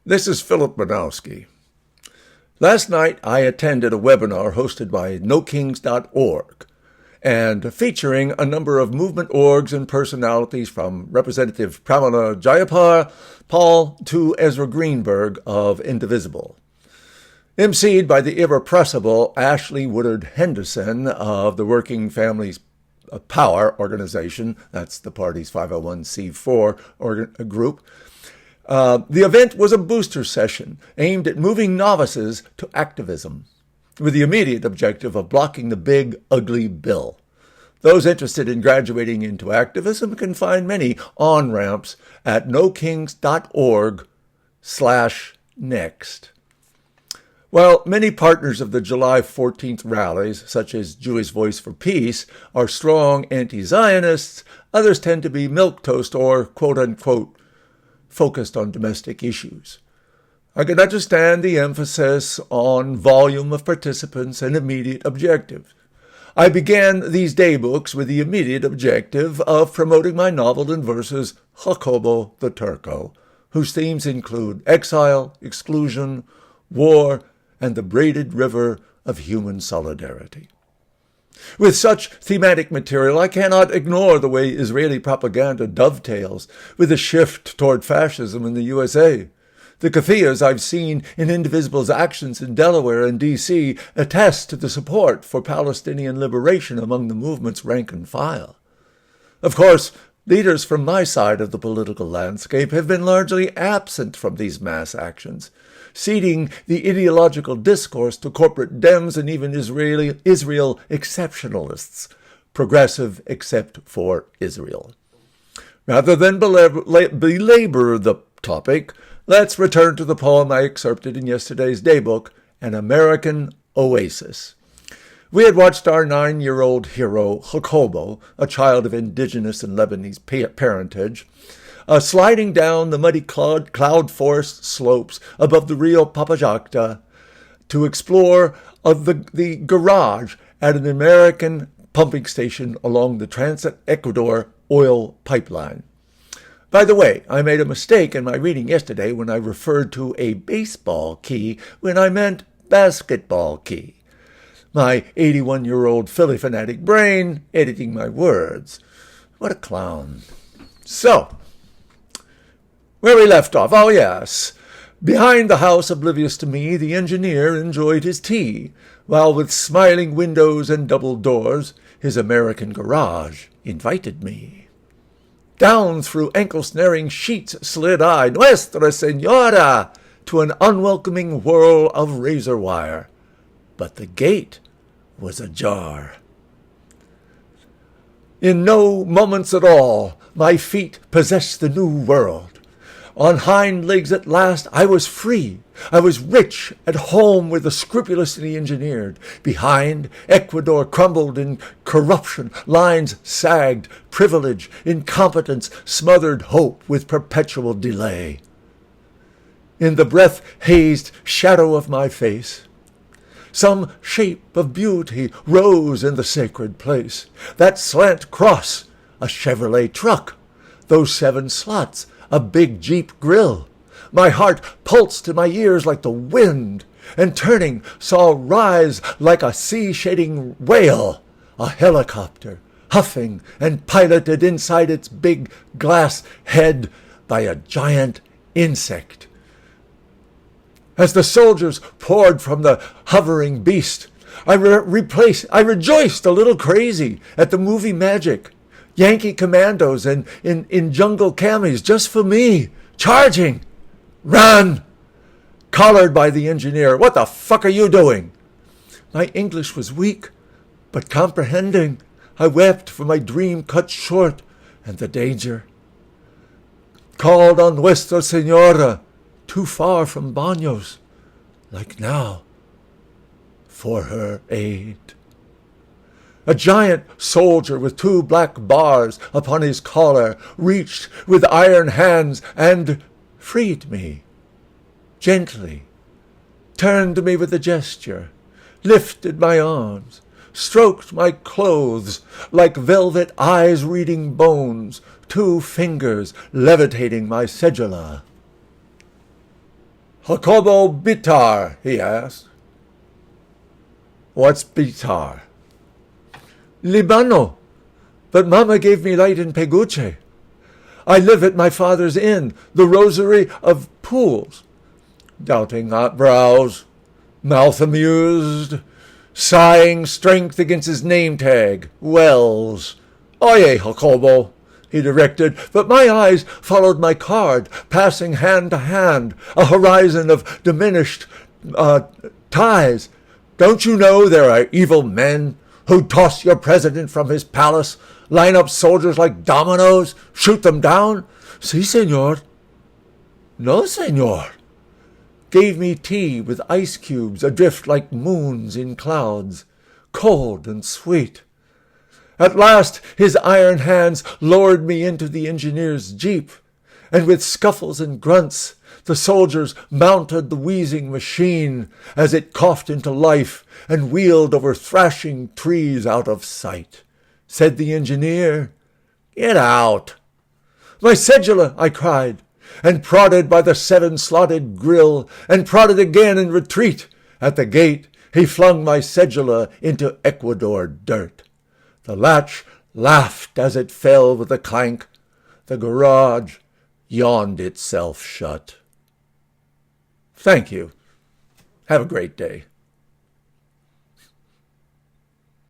This is Philip Bannowsky. Last night I attended a webinar hosted by NoKings.org and featuring a number of movement orgs and personalities from Representative Pramila Jayapal Paul to Ezra Greenberg of Indivisible. emceed by the irrepressible Ashley Woodard Henderson of the Working Families Power Organization. That's the party's 501c4 group. The event was a booster session aimed at moving novices to activism, with the immediate objective of blocking the big, ugly bill. Those interested in graduating into activism can find many on-ramps at nokings.org/next. While many partners of the July 14th rallies, such as Jewish Voice for Peace, are strong anti-Zionists, others tend to be milquetoast or, quote-unquote, focused on domestic issues. I can understand the emphasis on volume of participants and immediate objectives. I began these daybooks with the immediate objective of promoting my novel in verses, Jacobo the Turco, whose themes include exile, exclusion, war, and the braided river of human solidarity. With such thematic material, I cannot ignore the way Israeli propaganda dovetails with a shift toward fascism in the USA. The kathiyas I've seen in Indivisible's actions in Delaware and D.C. attest to the support for Palestinian liberation among the movement's rank and file. Of course, leaders from my side of the political landscape have been largely absent from these mass actions, ceding the ideological discourse to corporate Dems and even Israel exceptionalists, progressive except for Israel. Rather than belabor the topic, let's return to the poem I excerpted in yesterday's daybook, An American Oasis. We had watched our 9-year-old hero, Jacobo, a child of indigenous and Lebanese parentage, sliding down the muddy cloud-forest slopes above the Rio Papachacta to explore the garage at an American pumping station along the Trans-Ecuador oil pipeline. By the way, I made a mistake in my reading yesterday when I referred to a baseball key when I meant basketball key. My 81-year-old Philly fanatic brain editing my words. What a clown. So, where we left off. Oh, yes. Behind the house, oblivious to me, the engineer enjoyed his tea, while with smiling windows and double doors, his American garage invited me. Down through ankle-snaring sheets slid I, Nuestra Senora, to an unwelcoming whirl of razor wire. But the gate was ajar. In no moments at all, my feet possessed the new world. On hind legs at last, I was free. I was rich, at home with the scrupulously engineered. Behind, Ecuador crumbled in corruption, lines sagged, privilege, incompetence smothered hope with perpetual delay. In the breath-hazed shadow of my face, some shape of beauty rose in the sacred place. That slant cross, a Chevrolet truck. Those 7 slots, a big Jeep grill. My heart pulsed in my ears like the wind, and turning, saw rise like a sea-shading whale, a helicopter, huffing and piloted inside its big glass head by a giant insect. As the soldiers poured from the hovering beast, I rejoiced a little crazy at the movie magic. Yankee commandos and in jungle camis just for me, charging. Run! Collared by the engineer. What the fuck are you doing? My English was weak, but comprehending. I wept for my dream cut short and the danger. Called on Nuestra Senora, too far from Banos, like now, for her aid. A giant soldier with 2 black bars upon his collar reached with iron hands and freed me, gently, turned to me with a gesture, lifted my arms, stroked my clothes like velvet eyes reading bones, 2 fingers levitating my cedula. Jacobo Bitar, he asked. What's Bitar? Libano, but Mama gave me light in Peguche. I live at my father's inn, the Rosary of Pools. Doubting brows, mouth amused, sighing strength against his name tag, Wells. Oye, Jacobo, he directed, but my eyes followed my card, passing hand to hand, a horizon of diminished ties. Don't you know there are evil men who toss your president from his palace, line up soldiers like dominoes, shoot them down? Si, senor. No, senor. Gave me tea with ice cubes adrift like moons in clouds, cold and sweet. At last his iron hands lowered me into the engineer's jeep, and with scuffles and grunts the soldiers mounted the wheezing machine as it coughed into life and wheeled over thrashing trees out of sight. Said the engineer, "Get out." "My cedula," I cried, and prodded by the 7-slotted grill, and prodded again in retreat. At the gate he flung my cedula into Ecuador dirt. The latch laughed as it fell with a clank. The garage yawned itself shut. Thank you. Have a great day.